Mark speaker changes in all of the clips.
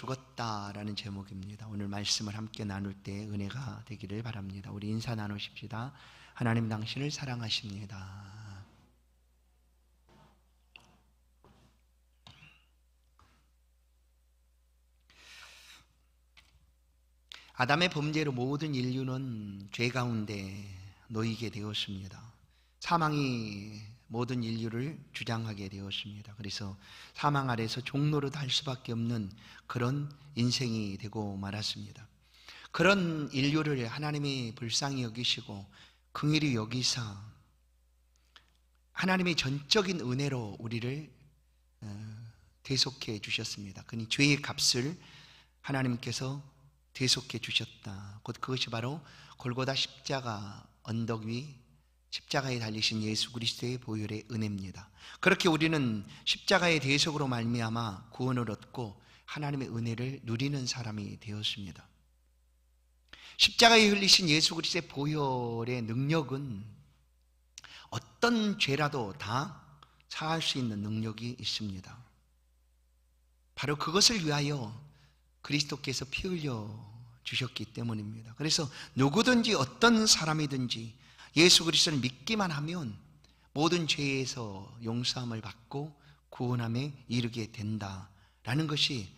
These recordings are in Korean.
Speaker 1: 죽었다라는 제목입니다. 오늘 말씀을 함께 나눌 때 은혜가 되기를 바랍니다. 우리 인사 나누십시다. 하나님 당신을 사랑하십니다. 아담의 범죄로 모든 인류는 죄 가운데 놓이게 되었습니다. 사망이 모든 인류를 주장하게 되었습니다. 그래서 사망 아래서 종노릇 할 수밖에 없는 그런 인생이 되고 말았습니다. 그런 인류를 하나님이 불쌍히 여기시고 긍휼히 여기사 하나님의 전적인 은혜로 우리를 대속해 주셨습니다. 그니 죄의 값을 하나님께서 대속해 주셨다. 곧 그것이 바로 골고다 십자가 언덕 위 십자가에 달리신 예수 그리스도의 보혈의 은혜입니다. 그렇게 우리는 십자가의 대속으로 말미암아 구원을 얻고 하나님의 은혜를 누리는 사람이 되었습니다. 십자가에 흘리신 예수 그리스도의 보혈의 능력은 어떤 죄라도 다 사할 수 있는 능력이 있습니다. 바로 그것을 위하여 그리스도께서 피 흘려 주셨기 때문입니다. 그래서 누구든지 어떤 사람이든지 예수 그리스도를 믿기만 하면 모든 죄에서 용서함을 받고 구원함에 이르게 된다라는 것이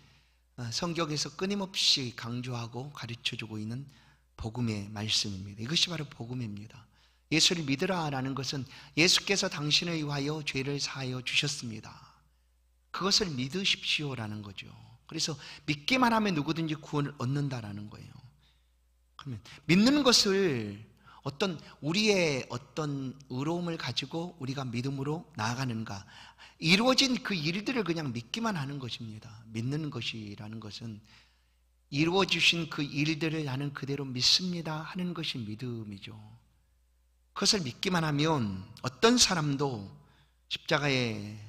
Speaker 1: 성경에서 끊임없이 강조하고 가르쳐주고 있는 복음의 말씀입니다. 이것이 바로 복음입니다. 예수를 믿으라라는 것은 예수께서 당신을 위하여 죄를 사하여 주셨습니다. 그것을 믿으십시오라는 거죠. 그래서 믿기만 하면 누구든지 구원을 얻는다라는 거예요. 그러면 믿는 것을 우리의 어떤 의로움을 가지고 우리가 믿음으로 나아가는가, 이루어진 그 일들을 그냥 믿기만 하는 것입니다. 믿는 것이라는 것은 이루어주신 그 일들을 나는 그대로 믿습니다 하는 것이 믿음이죠. 그것을 믿기만 하면 어떤 사람도 십자가에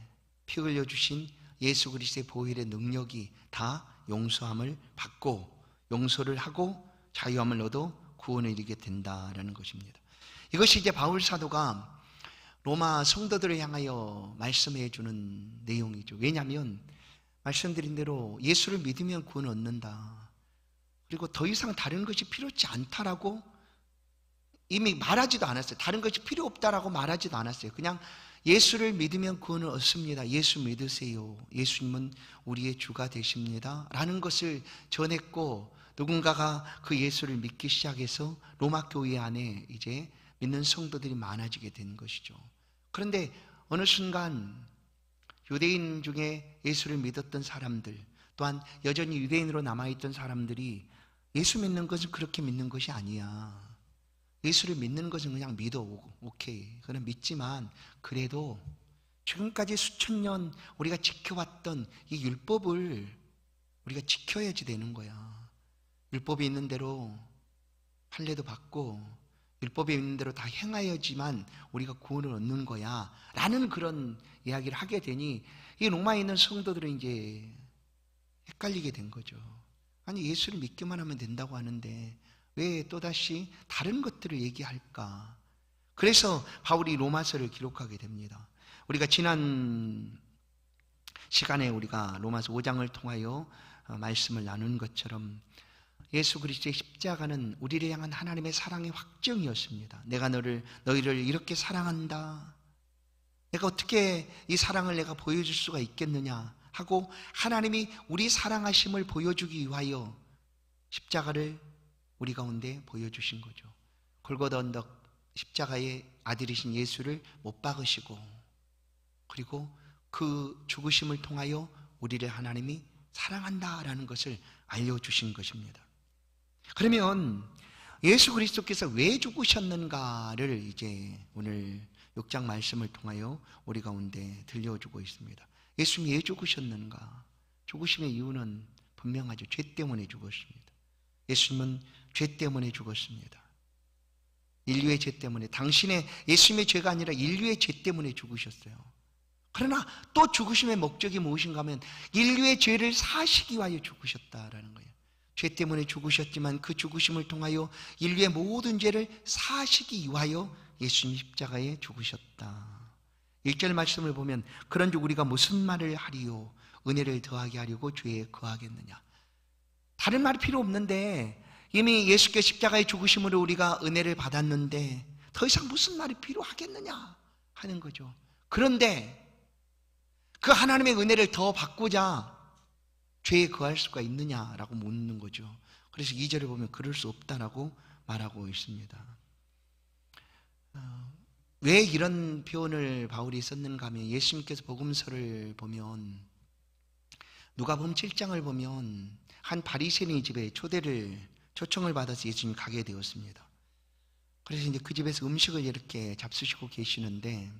Speaker 1: 피 흘려주신 예수 그리스도의 보혈의 능력이 다 용서함을 받고 용서를 하고 자유함을 얻어 구원을 이루게 된다라는 것입니다. 이것이 이제 바울 사도가 로마 성도들을 향하여 말씀해 주는 내용이죠. 왜냐하면 말씀드린 대로 예수를 믿으면 구원을 얻는다. 그리고 더 이상 다른 것이 필요치 않다라고 이미 말하지도 않았어요. 다른 것이 필요 없다라고 말하지도 않았어요. 그냥 예수를 믿으면 구원을 얻습니다. 예수 믿으세요. 예수님은 우리의 주가 되십니다 라는 것을 전했고, 누군가가 그 예수를 믿기 시작해서 로마 교회 안에 이제 믿는 성도들이 많아지게 된 것이죠. 그런데 어느 순간 유대인 중에 예수를 믿었던 사람들, 또한 여전히 유대인으로 남아있던 사람들이 예수 믿는 것은 그렇게 믿는 것이 아니야. 예수를 믿는 것은 그냥 믿어, 오케이. 그냥 믿지만 그래도 지금까지 수천 년 우리가 지켜왔던 이 율법을 우리가 지켜야지 되는 거야. 율법이 있는 대로 할례도 받고 율법이 있는 대로 다 행하여지만 우리가 구원을 얻는 거야 라는 그런 이야기를 하게 되니 이 로마에 있는 성도들은 이제 헷갈리게 된 거죠. 아니, 예수를 믿기만 하면 된다고 하는데 왜 또다시 다른 것들을 얘기할까? 그래서 바울이 로마서를 기록하게 됩니다. 우리가 지난 시간에 우리가 로마서 5장을 통하여 말씀을 나눈 것처럼 예수 그리스도의 십자가는 우리를 향한 하나님의 사랑의 확정이었습니다. 내가 너희를 이렇게 사랑한다. 내가 어떻게 이 사랑을 내가 보여줄 수가 있겠느냐 하고 하나님이 우리 사랑하심을 보여주기 위하여 십자가를 우리 가운데 보여주신 거죠. 골고다 언덕 십자가의 아들이신 예수를 못 박으시고, 그리고 그 죽으심을 통하여 우리를 하나님이 사랑한다라는 것을 알려주신 것입니다. 그러면 예수 그리스도께서 왜 죽으셨는가를 이제 오늘 6장 말씀을 통하여 우리 가운데 들려주고 있습니다. 예수님이 왜 죽으셨는가? 죽으심의 이유는 분명하죠. 죄 때문에 죽었습니다. 예수님은 죄 때문에 죽었습니다. 인류의 죄 때문에, 예수님의 죄가 아니라 인류의 죄 때문에 죽으셨어요. 그러나 또 죽으심의 목적이 무엇인가 하면 인류의 죄를 사시기 위하여 죽으셨다라는 거예요. 죄 때문에 죽으셨지만 그 죽으심을 통하여 인류의 모든 죄를 사시기 위하여 예수님이 십자가에 죽으셨다. 1절 말씀을 보면 그런즉 우리가 무슨 말을 하리요? 은혜를 더하게 하려고 죄에 거하겠느냐? 다른 말이 필요 없는데 이미 예수께 십자가의 죽으심으로 우리가 은혜를 받았는데 더 이상 무슨 말이 필요하겠느냐 하는 거죠. 그런데 그 하나님의 은혜를 더 받고자 죄에 거할 수가 있느냐라고 묻는 거죠. 그래서 2절에 보면 그럴 수 없다라고 말하고 있습니다. 왜 이런 표현을 바울이 썼는가 하면 예수님께서 복음서를 보면 누가복음 7장을 보면 한 바리새인의 집에 초청을 받아서 예수님이 가게 되었습니다. 그래서 이제 그 집에서 음식을 이렇게 잡수시고 계시는데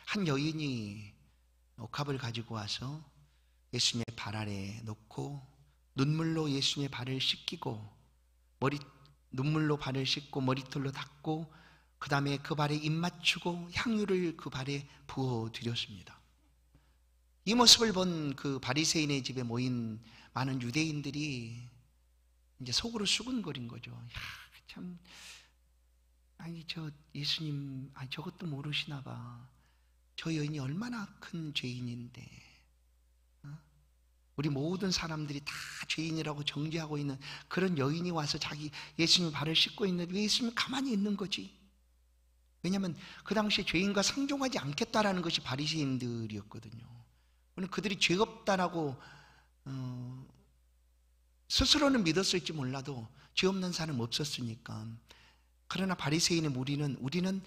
Speaker 1: 한 여인이 옥합을 가지고 와서 예수님의 발 아래에 놓고 눈물로 예수님의 발을 씻기고 눈물로 발을 씻고 머리털로 닦고 그 다음에 그 발에 입 맞추고 향유를 그 발에 부어드렸습니다. 이 모습을 본 그 바리새인의 집에 모인 많은 유대인들이 이제 속으로 수군거린 거죠. 야, 참, 아니 저 예수님, 저것도 모르시나 봐. 저 여인이 얼마나 큰 죄인인데, 우리 모든 사람들이 다 죄인이라고 정죄하고 있는 그런 여인이 와서 자기 예수님 발을 씻고 있는데 왜 예수님 가만히 있는 거지? 왜냐하면 그 당시에 죄인과 상종하지 않겠다라는 것이 바리새인들이었거든요. 그들이 죄 없다라고 스스로는 믿었을지 몰라도 죄 없는 사람 없었으니까. 그러나 바리새인의 우리는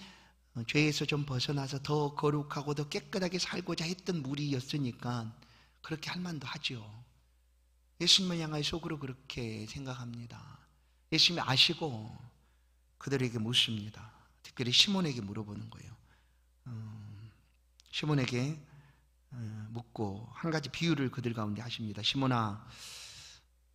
Speaker 1: 죄에서 좀 벗어나서 더 거룩하고 더 깨끗하게 살고자 했던 무리였으니까 그렇게 할 만도 하죠. 예수님을 향하여 속으로 그렇게 생각합니다. 예수님이 아시고 그들에게 묻습니다. 특별히 시몬에게 물어보는 거예요. 시몬에게 묻고 한 가지 비유를 그들 가운데 하십니다. 시몬아,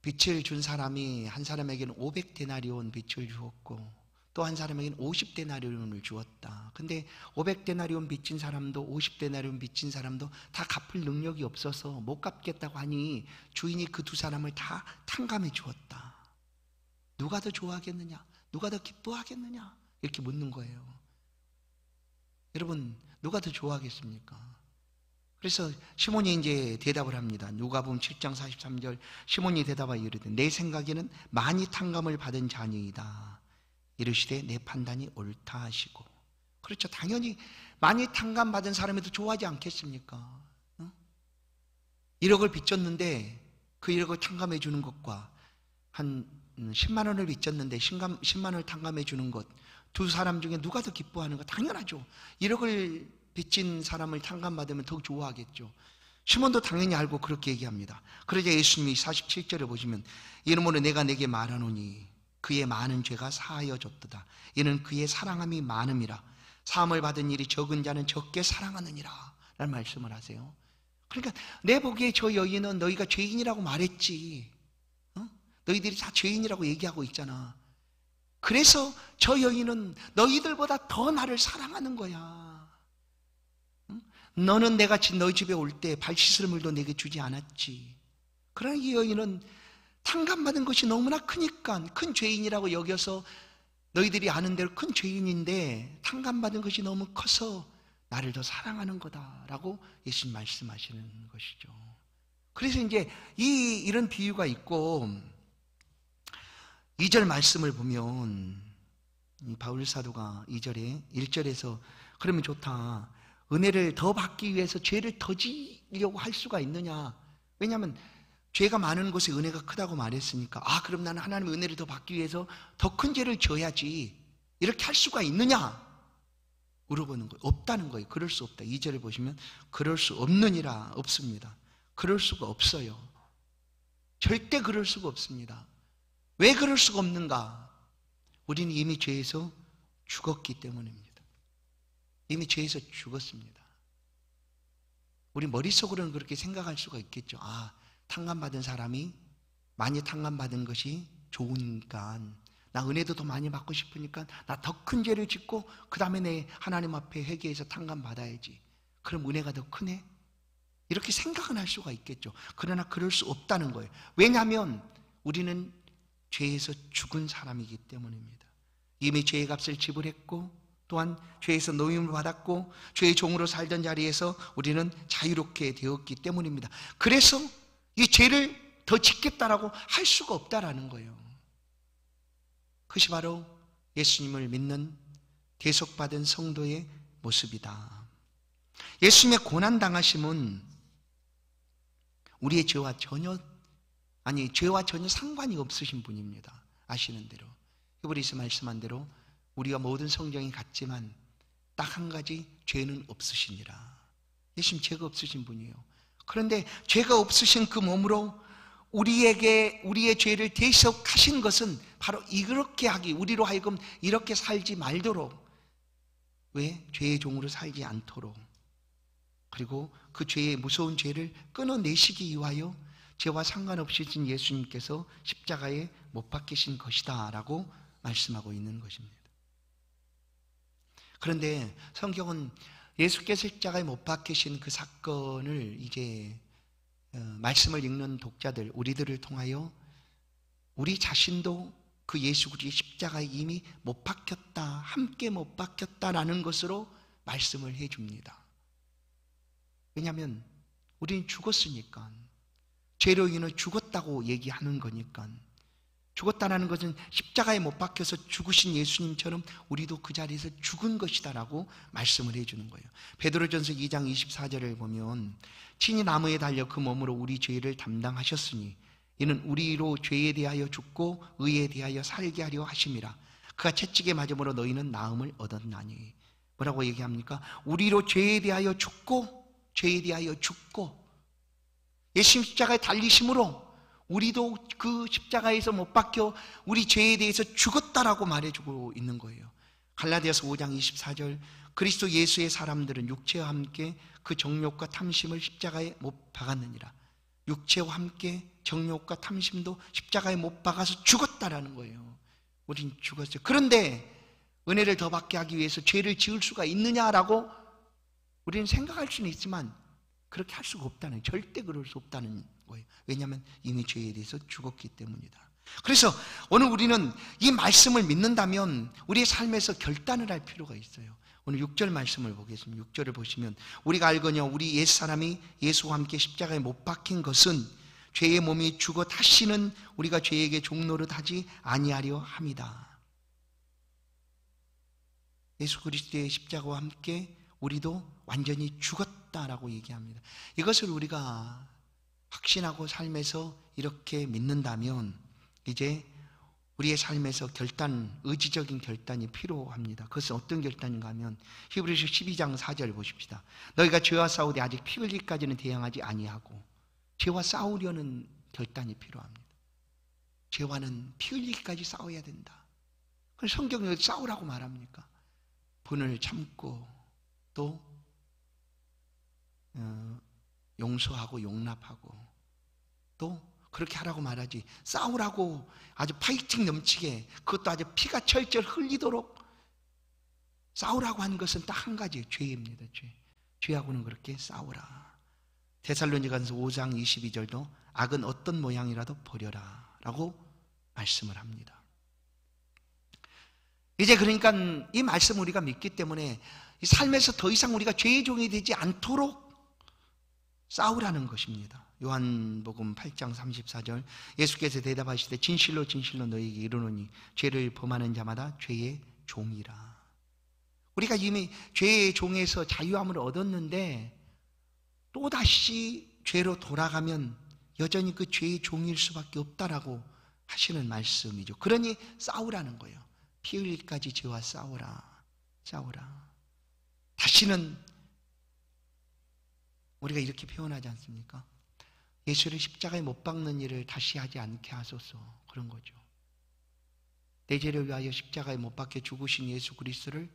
Speaker 1: 빛을 준 사람이 한 사람에게는 500데나리온 빛을 주었고 또 한 사람에게는 50데나리온을 주었다. 근데 500데나리온 빚진 사람도 50데나리온 빚진 사람도 다 갚을 능력이 없어서 못 갚겠다고 하니 주인이 그 두 사람을 다 탕감해 주었다. 누가 더 좋아하겠느냐? 누가 더 기뻐하겠느냐? 이렇게 묻는 거예요. 여러분, 누가 더 좋아하겠습니까? 그래서 시몬이 이제 대답을 합니다. 누가복음 7장 43절 시몬이 대답하여 이르되 내 생각에는 많이 탕감을 받은 자니이다. 이르시되 내 판단이 옳다 하시고. 그렇죠. 당연히 많이 탕감받은 사람이 더 좋아하지 않겠습니까? 1억을 빚졌는데 그 1억을 탕감해 주는 것과 한 10만 원을 빚졌는데 10만 원을 탕감해 주는 것, 두 사람 중에 누가 더 기뻐하는 거? 당연하죠. 1억을 빚진 사람을 탕감받으면 더 좋아하겠죠. 시몬도 당연히 알고 그렇게 얘기합니다. 그러자 예수님이 47절에 보시면 이러므로 내가 내게 말하노니 그의 많은 죄가 사하여졌도다. 이는 그의 사랑함이 많음이라. 사함을 받은 일이 적은 자는 적게 사랑하느니라 라는 말씀을 하세요. 그러니까 내 보기에 저 여인은 너희가 죄인이라고 말했지, 너희들이 다 죄인이라고 얘기하고 있잖아. 그래서 저 여인은 너희들보다 더 나를 사랑하는 거야. 너는 내가 너희 집에 올 때 발 씻을 물도 내게 주지 않았지. 그러나 이 여인은 탕감받은 것이 너무나 크니까 큰 죄인이라고 여겨서 너희들이 아는 대로 큰 죄인인데 탕감받은 것이 너무 커서 나를 더 사랑하는 거다라고 예수님 말씀하시는 것이죠. 그래서 이제 이런 비유가 있고 2절 말씀을 보면 바울 사도가 1절에서 그러면 좋다. 은혜를 더 받기 위해서 죄를 더 지려고 할 수가 있느냐? 왜냐하면 죄가 많은 곳에 은혜가 크다고 말했으니까 그럼 나는 하나님의 은혜를 더 받기 위해서 더 큰 죄를 져야지 이렇게 할 수가 있느냐? 물어보는 거예요. 없다는 거예요. 그럴 수 없다. 2절에 보시면 그럴 수 없느니라. 없습니다. 그럴 수가 없어요. 절대 그럴 수가 없습니다. 왜 그럴 수가 없는가? 우리는 이미 죄에서 죽었기 때문입니다. 이미 죄에서 죽었습니다. 우리 머릿속으로는 그렇게 생각할 수가 있겠죠. 탕감받은 사람이 많이 탕감받은 것이 좋으니까 나 은혜도 더 많이 받고 싶으니까 나 더 큰 죄를 짓고 그 다음에 내 하나님 앞에 회개해서 탕감받아야지. 그럼 은혜가 더 크네? 이렇게 생각은 할 수가 있겠죠. 그러나 그럴 수 없다는 거예요. 왜냐하면 우리는 죄에서 죽은 사람이기 때문입니다. 이미 죄의 값을 지불했고 또한 죄에서 노임을 받았고 죄의 종으로 살던 자리에서 우리는 자유롭게 되었기 때문입니다. 그래서 이 죄를 더 짓겠다라고 할 수가 없다라는 거예요. 그것이 바로 예수님을 믿는 대속받은 성도의 모습이다. 예수님의 고난당하심은 우리의 죄와 전혀 상관이 없으신 분입니다. 아시는 대로 히브리서 말씀한 대로 우리가 모든 성경이 같지만 딱 한 가지, 죄는 없으시니라. 예수님 죄가 없으신 분이에요. 그런데 죄가 없으신 그 몸으로 우리의 죄를 대속하신 것은 바로 이렇게 우리로 하여금 이렇게 살지 말도록, 왜? 죄의 종으로 살지 않도록, 그리고 그 죄의 무서운 죄를 끊어내시기 위하여 죄와 상관없이 진 예수님께서 십자가에 못 박히신 것이다 라고 말씀하고 있는 것입니다. 그런데 성경은 예수께서 십자가에 못 박히신 그 사건을 이제 말씀을 읽는 독자들, 우리들을 통하여 우리 자신도 그 예수 그리스도의 십자가에 이미 못 박혔다, 함께 못 박혔다라는 것으로 말씀을 해줍니다. 왜냐하면 우리는 죽었으니까, 죄로 인해 죽었다고 얘기하는 거니까. 죽었다라는 것은 십자가에 못 박혀서 죽으신 예수님처럼 우리도 그 자리에서 죽은 것이다라고 말씀을 해주는 거예요. 베드로전서 2장 24절을 보면 친히 나무에 달려 그 몸으로 우리 죄를 담당하셨으니 이는 우리로 죄에 대하여 죽고 의에 대하여 살게 하려 하심이라. 그가 채찍에 맞음으로 너희는 나음을 얻었나니. 뭐라고 얘기합니까? 우리로 죄에 대하여 죽고 예수님 십자가에 달리심으로 우리도 그 십자가에서 못 박혀 우리 죄에 대해서 죽었다라고 말해주고 있는 거예요. 갈라디아서 5장 24절, 그리스도 예수의 사람들은 육체와 함께 그 정욕과 탐심을 십자가에 못 박았느니라. 육체와 함께 정욕과 탐심도 십자가에 못 박아서 죽었다라는 거예요. 우린 죽었어요. 그런데 은혜를 더 받게 하기 위해서 죄를 지을 수가 있느냐라고 우리는 생각할 수는 있지만 그렇게 할 수가 없다는, 절대 그럴 수 없다는 거예요. 왜냐하면 이미 죄에 대해서 죽었기 때문이다. 그래서 오늘 우리는 이 말씀을 믿는다면 우리의 삶에서 결단을 할 필요가 있어요. 오늘 6절 말씀을 보겠습니다. 6절을 보시면 우리가 알거니와 우리 옛사람이 예수와 함께 십자가에 못 박힌 것은 죄의 몸이 죽어 다시는 우리가 죄에게 종노릇하지 아니하려 함이다. 예수 그리스도의 십자가와 함께 우리도 완전히 죽었다라고 얘기합니다. 이것을 우리가 확신하고 삶에서 이렇게 믿는다면 이제 우리의 삶에서 의지적인 결단이 필요합니다. 그것은 어떤 결단인가 하면 히브리서 12장 4절 보십시다. 너희가 죄와 싸우되 아직 피 흘리기까지는 대항하지 아니하고. 죄와 싸우려는 결단이 필요합니다. 죄와는 피 흘리기까지 싸워야 된다. 그래서 성경이 싸우라고 말합니까? 분을 참고 또 용서하고 용납하고 또 그렇게 하라고 말하지, 싸우라고 아주 파이팅 넘치게, 그것도 아주 피가 철철 흘리도록 싸우라고 하는 것은 딱 한 가지, 죄입니다. 죄하고는 그렇게 싸우라. 데살로니가서 5장 22절도 악은 어떤 모양이라도 버려라 라고 말씀을 합니다. 이제 그러니까 이 말씀을 우리가 믿기 때문에 이 삶에서 더 이상 우리가 죄의 종이 되지 않도록 싸우라는 것입니다. 요한복음 8장 34절, 예수께서 대답하시되 진실로 진실로 너희에게 이르노니 죄를 범하는 자마다 죄의 종이라. 우리가 이미 죄의 종에서 자유함을 얻었는데 또다시 죄로 돌아가면 여전히 그 죄의 종일 수밖에 없다라고 하시는 말씀이죠. 그러니 싸우라는 거예요. 피 흘릴까지 죄와 싸우라. 다시는 우리가 이렇게 표현하지 않습니까? 예수를 십자가에 못 박는 일을 다시 하지 않게 하소서, 그런 거죠. 내 죄를 위하여 십자가에 못 박혀 죽으신 예수 그리스도를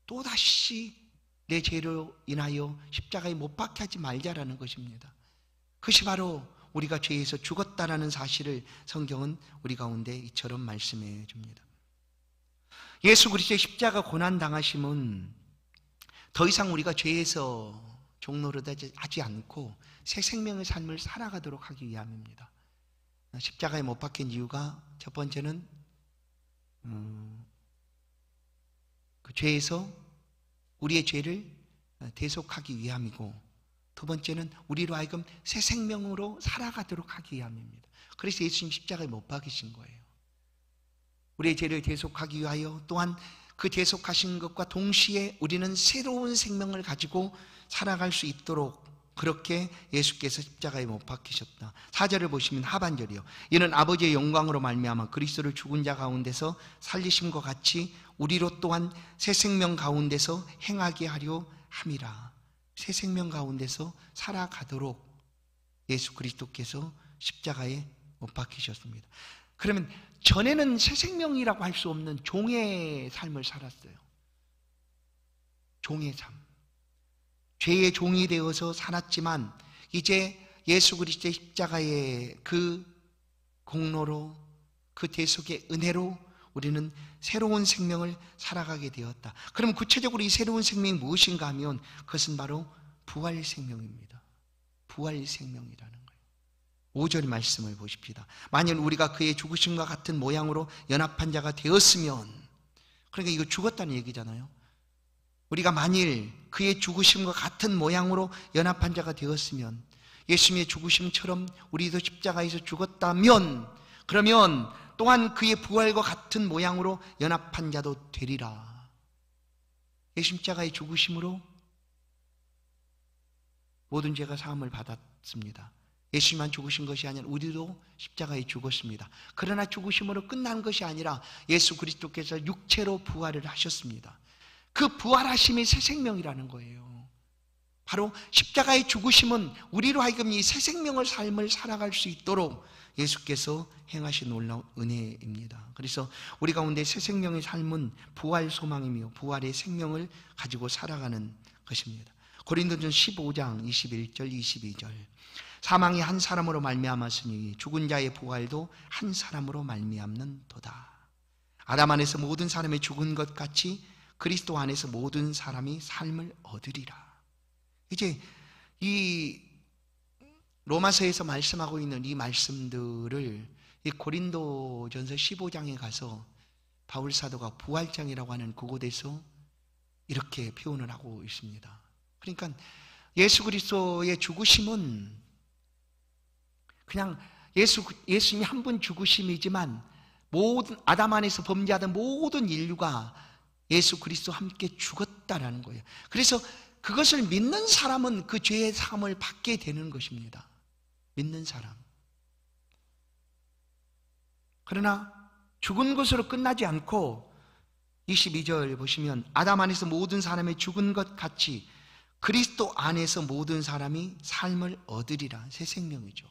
Speaker 1: 또다시 내 죄로 인하여 십자가에 못 박혀 하지 말자라는 것입니다. 그것이 바로 우리가 죄에서 죽었다라는 사실을 성경은 우리 가운데 이처럼 말씀해 줍니다. 예수 그리스도의 십자가 고난 당하심은 더 이상 우리가 죄에서 종노릇하지 않고 새 생명의 삶을 살아가도록 하기 위함입니다. 십자가에 못 박힌 이유가 첫 번째는 그 죄에서 우리의 죄를 대속하기 위함이고, 두 번째는 우리로 하여금 새 생명으로 살아가도록 하기 위함입니다. 그래서 예수님 십자가에 못 박이신 거예요. 우리의 죄를 대속하기 위하여, 또한 그 대속하신 것과 동시에 우리는 새로운 생명을 가지고 살아갈 수 있도록 그렇게 예수께서 십자가에 못 박히셨다. 4절을 보시면 하반절이요. 이는 아버지의 영광으로 말미암아 그리스도를 죽은 자 가운데서 살리심과 같이 우리로 또한 새 생명 가운데서 행하게 하려 함이라. 새 생명 가운데서 살아가도록 예수 그리스도께서 십자가에 못 박히셨습니다. 그러면 전에는 새 생명이라고 할 수 없는 종의 삶을 살았어요. 종의 삶. 죄의 종이 되어서 살았지만 이제 예수 그리스도의 십자가의 그 공로로, 그 대속의 은혜로 우리는 새로운 생명을 살아가게 되었다. 그럼 구체적으로 이 새로운 생명이 무엇인가 하면 그것은 바로 부활 생명입니다. 부활 생명이라는 거예요. 5절 말씀을 보십시다. 만일 우리가 그의 죽으심과 같은 모양으로 연합한 자가 되었으면, 그러니까 이거 죽었다는 얘기잖아요. 우리가 만일 그의 죽으심과 같은 모양으로 연합한 자가 되었으면, 예수님의 죽으심처럼 우리도 십자가에서 죽었다면, 그러면 또한 그의 부활과 같은 모양으로 연합한 자도 되리라. 예수 십자가의 죽으심으로 모든 죄가 사함을 받았습니다. 예수님만 죽으신 것이 아니라 우리도 십자가에 죽었습니다. 그러나 죽으심으로 끝난 것이 아니라 예수 그리스도께서 육체로 부활을 하셨습니다. 그 부활하심이 새 생명이라는 거예요. 바로 십자가의 죽으심은 우리로 하여금 이 새 생명의 삶을 살아갈 수 있도록 예수께서 행하신 놀라운 은혜입니다. 그래서 우리 가운데 새 생명의 삶은 부활 소망이며 부활의 생명을 가지고 살아가는 것입니다. 고린도전서 15장 21절 22절. 사망이 한 사람으로 말미암았으니 죽은 자의 부활도 한 사람으로 말미암는도다. 아담 안에서 모든 사람이 죽은 것 같이 그리스도 안에서 모든 사람이 삶을 얻으리라. 이제 이 로마서에서 말씀하고 있는 이 말씀들을 이 고린도전서 15장에 가서 바울 사도가 부활장이라고 하는 그곳에서 이렇게 표현을 하고 있습니다. 그러니까 예수 그리스도의 죽으심은 그냥 예수님이 한 분 죽으심이지만 모든 아담 안에서 범죄하던 모든 인류가 예수 그리스도와 함께 죽었다라는 거예요. 그래서 그것을 믿는 사람은 그 죄의 사함을 받게 되는 것입니다. 믿는 사람. 그러나 죽은 것으로 끝나지 않고 22절 보시면 아담 안에서 모든 사람이 죽은 것 같이 그리스도 안에서 모든 사람이 삶을 얻으리라. 새 생명이죠.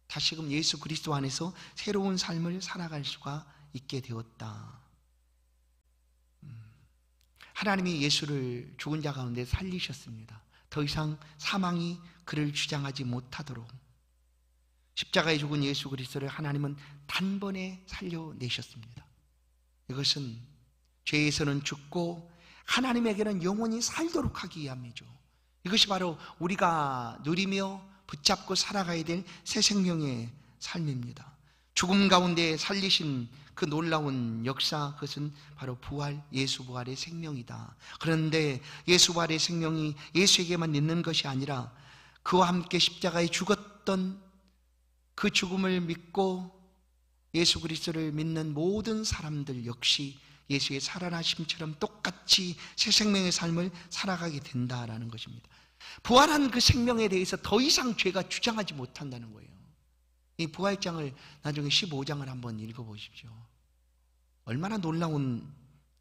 Speaker 1: 다시금 예수 그리스도 안에서 새로운 삶을 살아갈 수가 있게 되었다. 하나님이 예수를 죽은 자 가운데 살리셨습니다. 더 이상 사망이 그를 주장하지 못하도록 십자가에 죽은 예수 그리스도를 하나님은 단번에 살려내셨습니다. 이것은 죄에서는 죽고 하나님에게는 영원히 살도록 하기 위함이죠. 이것이 바로 우리가 누리며 붙잡고 살아가야 될 새 생명의 삶입니다. 죽음 가운데 살리신 그 놀라운 역사, 그것은 바로 부활, 예수 부활의 생명이다. 그런데 예수 부활의 생명이 예수에게만 있는 것이 아니라 그와 함께 십자가에 죽었던 그 죽음을 믿고 예수 그리스도를 믿는 모든 사람들 역시 예수의 살아나심처럼 똑같이 새 생명의 삶을 살아가게 된다라는 것입니다. 부활한 그 생명에 대해서 더 이상 죄가 주장하지 못한다는 거예요. 이 부활장을 나중에 15장을 한번 읽어보십시오. 얼마나 놀라운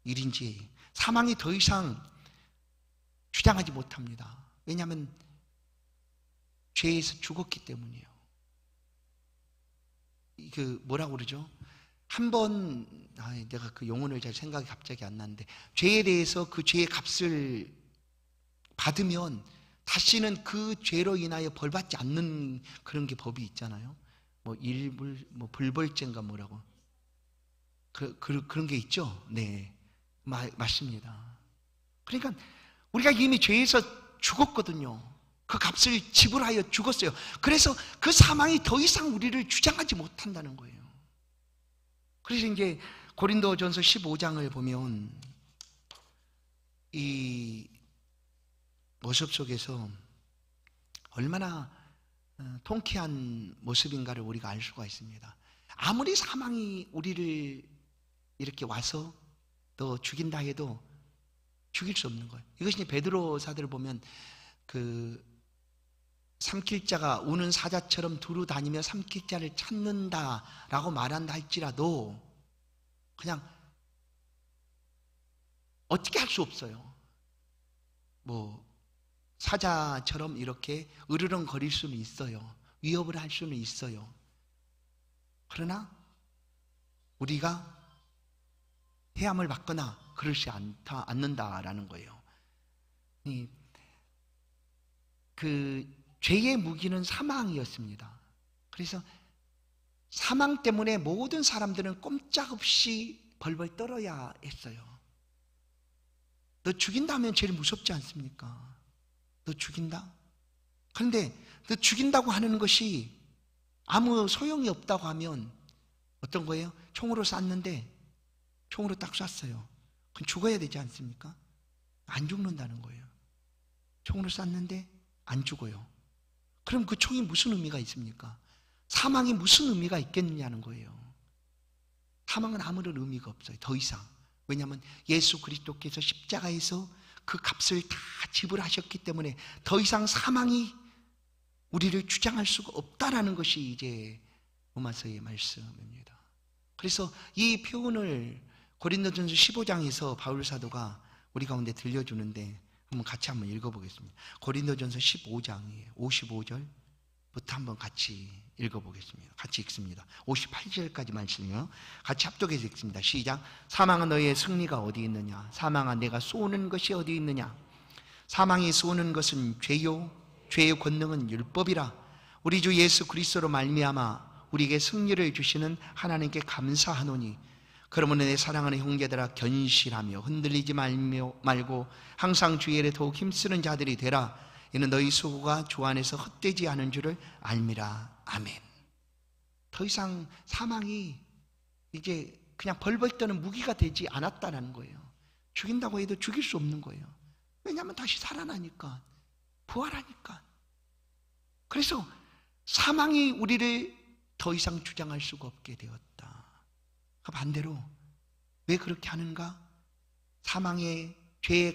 Speaker 1: 일인지. 사망이 더 이상 주장하지 못합니다. 왜냐하면 죄에서 죽었기 때문이에요. 그 뭐라고 그러죠? 한번 내가 그 용어를 잘 생각이 갑자기 안 나는데, 죄에 대해서 그 죄의 값을 받으면 다시는 그 죄로 인하여 벌받지 않는 그런 게 법이 있잖아요. 불벌죄인가 뭐라고 그런 게 있죠. 네, 맞습니다. 그러니까 우리가 이미 죄에서 죽었거든요. 그 값을 지불하여 죽었어요. 그래서 그 사망이 더 이상 우리를 주장하지 못한다는 거예요. 그래서 이제 고린도전서 15장을 보면 이 모습 속에서 얼마나 통쾌한 모습인가를 우리가 알 수가 있습니다. 아무리 사망이 우리를 이렇게 와서 또 죽인다 해도 죽일 수 없는 거예요. 이것이 베드로 사도를 보면 그 삼킬 자가 우는 사자처럼 두루 다니며 삼킬 자를 찾는다라고 말한다 할지라도 그냥 어떻게 할 수 없어요. 뭐 사자처럼 이렇게 으르렁거릴 수는 있어요. 위협을 할 수는 있어요. 그러나 우리가 해함을 받거나 그러지 않는다라는 거예요. 그 죄의 무기는 사망이었습니다. 그래서 사망 때문에 모든 사람들은 꼼짝없이 벌벌 떨어야 했어요. 너 죽인다면 제일 무섭지 않습니까? 너 죽인다? 그런데 너 죽인다고 하는 것이 아무 소용이 없다고 하면 어떤 거예요? 총으로 쐈는데 총으로 딱 쐈어요. 그럼 죽어야 되지 않습니까? 안 죽는다는 거예요. 총으로 쐈는데 안 죽어요. 그럼 그 총이 무슨 의미가 있습니까? 사망이 무슨 의미가 있겠느냐는 거예요. 사망은 아무런 의미가 없어요. 더 이상. 왜냐하면 예수 그리스도께서 십자가에서 그 값을 다 지불하셨기 때문에 더 이상 사망이 우리를 주장할 수가 없다라는 것이 이제 로마서의 말씀입니다. 그래서 이 표현을 고린도전서 15장에서 바울 사도가 우리 가운데 들려주는데 같이 한번 읽어보겠습니다. 고린도전서 15장이에요. 55절부터 한번 같이 읽어보겠습니다. 같이 읽습니다. 58절까지 말씀이요. 같이 합독해서 읽습니다. 시작. 사망아 너희의 승리가 어디 있느냐? 사망아 내가 쏘는 것이 어디 있느냐? 사망이 쏘는 것은 죄요, 죄의 권능은 율법이라. 우리 주 예수 그리스도로 말미암아 우리에게 승리를 주시는 하나님께 감사하노니 그러므로 내 사랑하는 형제들아 견실하며 흔들리지 말고 항상 주의 일에 더욱 힘쓰는 자들이 되라. 이는 너희 수고가 주 안에서 헛되지 않은 줄을 알미라. 아멘. 더 이상 사망이 이제 그냥 벌벌 떠는 무기가 되지 않았다는 거예요. 죽인다고 해도 죽일 수 없는 거예요. 왜냐하면 다시 살아나니까, 부활하니까. 그래서 사망이 우리를 더 이상 주장할 수가 없게 되었다. 반대로 왜 그렇게 하는가? 사망의 죄의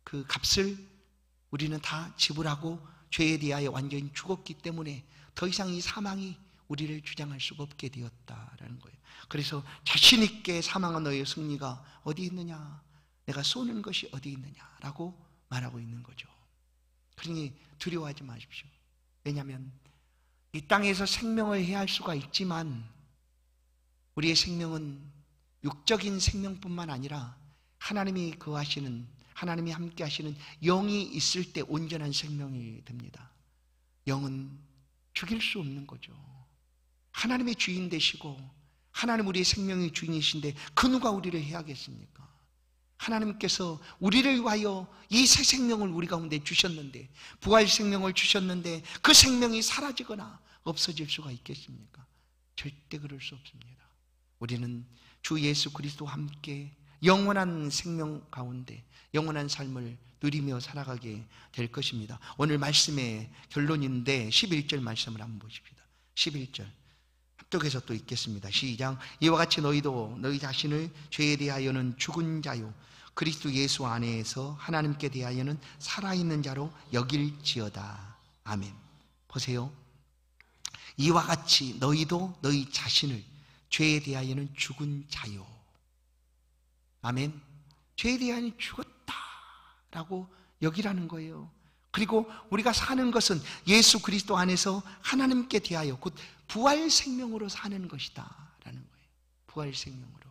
Speaker 1: 그 값을 우리는 다 지불하고 죄에 대하여 완전히 죽었기 때문에 더 이상 이 사망이 우리를 주장할 수가 없게 되었다라는 거예요. 그래서 자신 있게 사망한 너의 승리가 어디 있느냐? 내가 쏘는 것이 어디 있느냐라고 말하고 있는 거죠. 그러니 두려워하지 마십시오. 왜냐하면 이 땅에서 생명을 해할 수가 있지만 우리의 생명은 육적인 생명뿐만 아니라 하나님이 거하시는, 하나님이 함께 하시는 영이 있을 때 온전한 생명이 됩니다. 영은 죽일 수 없는 거죠. 하나님의 주인 되시고 하나님 우리의 생명의 주인이신데 그 누가 우리를 해야겠습니까? 하나님께서 우리를 위하여 이 새 생명을 우리 가운데 주셨는데, 부활 생명을 주셨는데 그 생명이 사라지거나 없어질 수가 있겠습니까? 절대 그럴 수 없습니다. 우리는 주 예수 그리스도와 함께 영원한 생명 가운데 영원한 삶을 누리며 살아가게 될 것입니다. 오늘 말씀의 결론인데 11절 말씀을 한번 보십시다. 11절 합독해서 또 읽겠습니다. 시작. 이와 같이 너희도 너희 자신을 죄에 대하여는 죽은 자요 그리스도 예수 안에서 하나님께 대하여는 살아있는 자로 여길지어다. 아멘. 보세요. 이와 같이 너희도 너희 자신을 죄에 대하여는 죽은 자요. 아멘. 죄에 대하여는 죽었다라고 여기라는 거예요. 그리고 우리가 사는 것은 예수 그리스도 안에서 하나님께 대하여 곧 부활 생명으로 사는 것이다 라는 거예요. 부활 생명으로.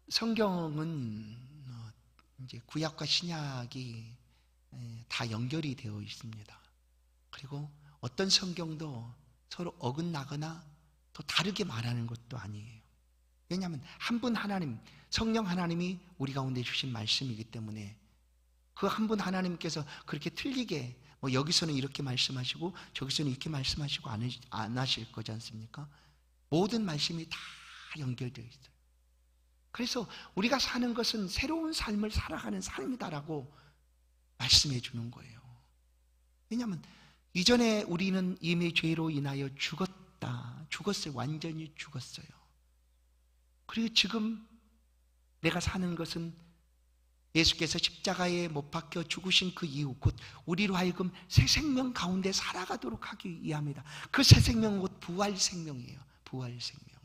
Speaker 1: 성경은 이제 구약과 신약이 다 연결이 되어 있습니다. 그리고 어떤 성경도 서로 어긋나거나 또 다르게 말하는 것도 아니에요. 왜냐하면 한 분 하나님, 성령 하나님이 우리 가운데 주신 말씀이기 때문에 그 한 분 하나님께서 그렇게 틀리게 뭐 여기서는 이렇게 말씀하시고 저기서는 이렇게 말씀하시고 안 하실 거지 않습니까? 모든 말씀이 다 연결되어 있어요. 그래서 우리가 사는 것은 새로운 삶을 살아가는 삶이다라고 말씀해 주는 거예요. 왜냐하면 이전에 우리는 이미 죄로 인하여 죽었어요. 완전히 죽었어요. 그리고 지금 내가 사는 것은 예수께서 십자가에 못 박혀 죽으신 그 이후 곧 우리로 하여금 새 생명 가운데 살아가도록 하기 위함이다. 그 새 생명은 곧 부활 생명이에요. 부활 생명.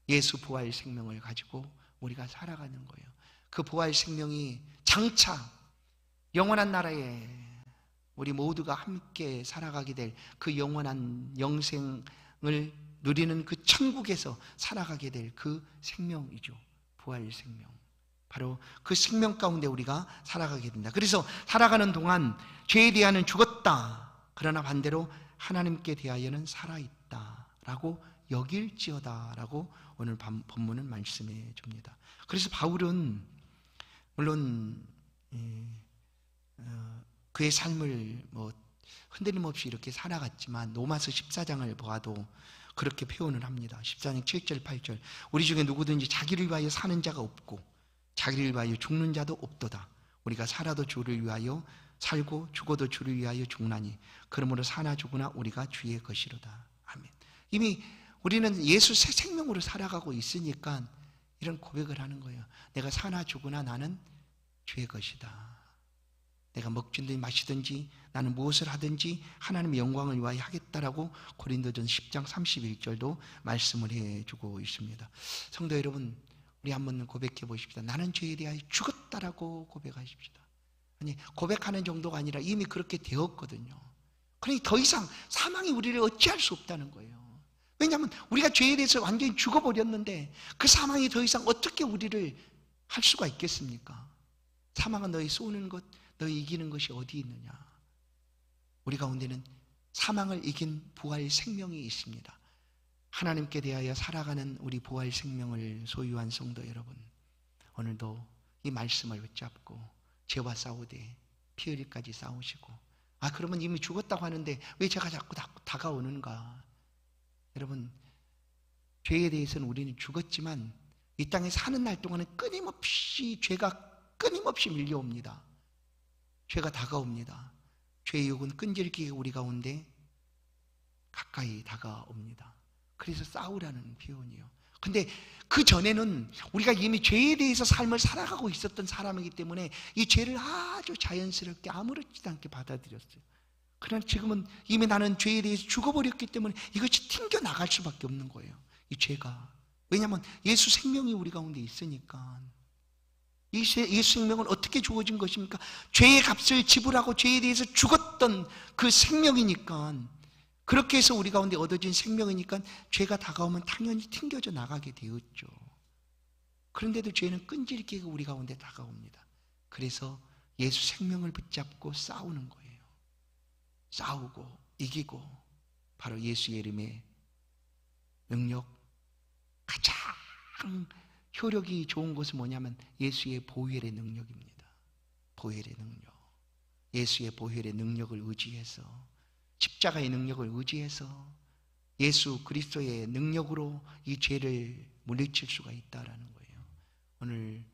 Speaker 1: 예수 부활 생명을 가지고 우리가 살아가는 거예요. 그 부활 생명이 장차 영원한 나라에 우리 모두가 함께 살아가게 될 그 영원한 영생을 누리는 그 천국에서 살아가게 될 그 생명이죠. 부활 생명. 바로 그 생명 가운데 우리가 살아가게 된다. 그래서 살아가는 동안 죄에 대하여는 죽었다. 그러나 반대로 하나님께 대하여는 살아있다 라고 여길지어다 라고 오늘 본문은 말씀해 줍니다. 그래서 바울은 물론 그의 삶을 흔들림 없이 이렇게 살아갔지만 로마서 14장을 보아도 그렇게 표현을 합니다. 14장 7절 8절 우리 중에 누구든지 자기를 위하여 사는 자가 없고 자기를 위하여 죽는 자도 없도다. 우리가 살아도 주를 위하여 살고 죽어도 주를 위하여 죽나니 그러므로 사나 죽으나 우리가 주의 것이로다. 아멘. 이미 우리는 예수 새 생명으로 살아가고 있으니까 이런 고백을 하는 거예요. 내가 사나 죽으나 나는 주의 것이다. 내가 먹든지 마시든지 나는 무엇을 하든지 하나님의 영광을 위하여 하겠다라고 고린도전 10장 31절도 말씀을 해주고 있습니다. 성도 여러분, 우리 한번 고백해 보십시다. 나는 죄에 대하여 죽었다라고 고백하십시다. 아니, 고백하는 정도가 아니라 이미 그렇게 되었거든요. 그러니 더 이상 사망이 우리를 어찌할 수 없다는 거예요. 왜냐하면 우리가 죄에 대해서 완전히 죽어버렸는데 그 사망이 더 이상 어떻게 우리를 할 수가 있겠습니까? 사망은 너희 쏘는 것, 너희 이기는 것이 어디 있느냐? 우리 가운데는 사망을 이긴 부활 생명이 있습니다. 하나님께 대하여 살아가는 우리 부활 생명을 소유한 성도 여러분, 오늘도 이 말씀을 붙잡고 죄와 싸우되 피 흘리까지 싸우시고, 그러면 이미 죽었다고 하는데 왜 제가 자꾸 다가오는가? 여러분, 죄에 대해서는 우리는 죽었지만 이 땅에 사는 날 동안은 죄가 끊임없이 밀려옵니다. 죄가 다가옵니다. 죄의 유혹은 끈질기게 우리 가운데 가까이 다가옵니다. 그래서 싸우라는 표현이에요. 근데 그 전에는 우리가 이미 죄에 대해서 삶을 살아가고 있었던 사람이기 때문에 이 죄를 아주 자연스럽게 아무렇지도 않게 받아들였어요. 그러나 지금은 이미 나는 죄에 대해서 죽어버렸기 때문에 이것이 튕겨 나갈 수밖에 없는 거예요. 이 죄가. 왜냐하면 예수 생명이 우리 가운데 있으니까. 이 예수 생명은 어떻게 주어진 것입니까? 죄의 값을 지불하고 죄에 대해서 죽었던 그 생명이니까, 그렇게 해서 우리 가운데 얻어진 생명이니까 죄가 다가오면 당연히 튕겨져 나가게 되었죠. 그런데도 죄는 끈질기게 우리 가운데 다가옵니다. 그래서 예수 생명을 붙잡고 싸우는 거예요. 싸우고 이기고, 바로 예수의 이름의 능력, 가장 효력이 좋은 것은 뭐냐면 예수의 보혈의 능력입니다. 보혈의 능력. 예수의 보혈의 능력을 의지해서, 십자가의 능력을 의지해서 예수 그리스도의 능력으로 이 죄를 물리칠 수가 있다라는 거예요. 오늘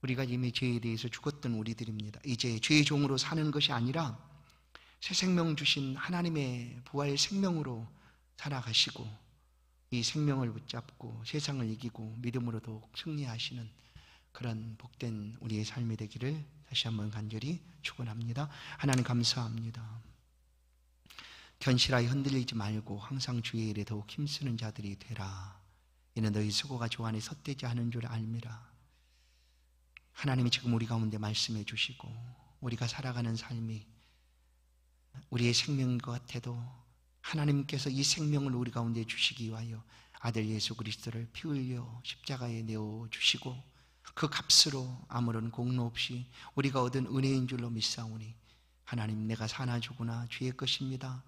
Speaker 1: 우리가 이미 죄에 대해서 죽었던 우리들입니다. 이제 죄의 종으로 사는 것이 아니라 새 생명 주신 하나님의 부활 생명으로 살아가시고, 이 생명을 붙잡고 세상을 이기고 믿음으로 더욱 승리하시는 그런 복된 우리의 삶이 되기를 다시 한번 간절히 축원합니다. 하나님 감사합니다. 견실하여 흔들리지 말고 항상 주의 일에 더욱 힘쓰는 자들이 되라. 이는 너희 수고가 주 안에 헛되지 않은 줄 알미라. 하나님이 지금 우리 가운데 말씀해 주시고, 우리가 살아가는 삶이 우리의 생명인 것 같아도 하나님께서 이 생명을 우리 가운데 주시기 위하여 아들 예수 그리스도를 피 흘려 십자가에 내어주시고, 그 값으로 아무런 공로 없이 우리가 얻은 은혜인 줄로 믿사오니, 하나님, 내가 사나 죽으나 주의 것입니다.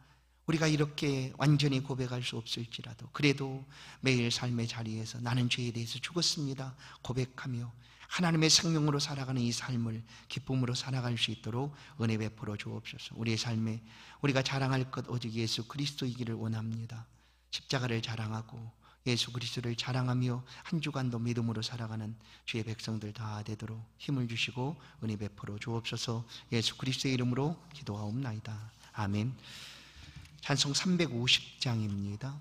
Speaker 1: 우리가 이렇게 완전히 고백할 수 없을지라도 그래도 매일 삶의 자리에서 나는 죄에 대해서 죽었습니다 고백하며 하나님의 생명으로 살아가는 이 삶을 기쁨으로 살아갈 수 있도록 은혜 베풀어 주옵소서. 우리의 삶에 우리가 자랑할 것 오직 예수 그리스도이기를 원합니다. 십자가를 자랑하고 예수 그리스도를 자랑하며 한 주간도 믿음으로 살아가는 주의 백성들 다 되도록 힘을 주시고 은혜 베풀어 주옵소서. 예수 그리스도의 이름으로 기도하옵나이다. 아멘. 찬송 350장입니다.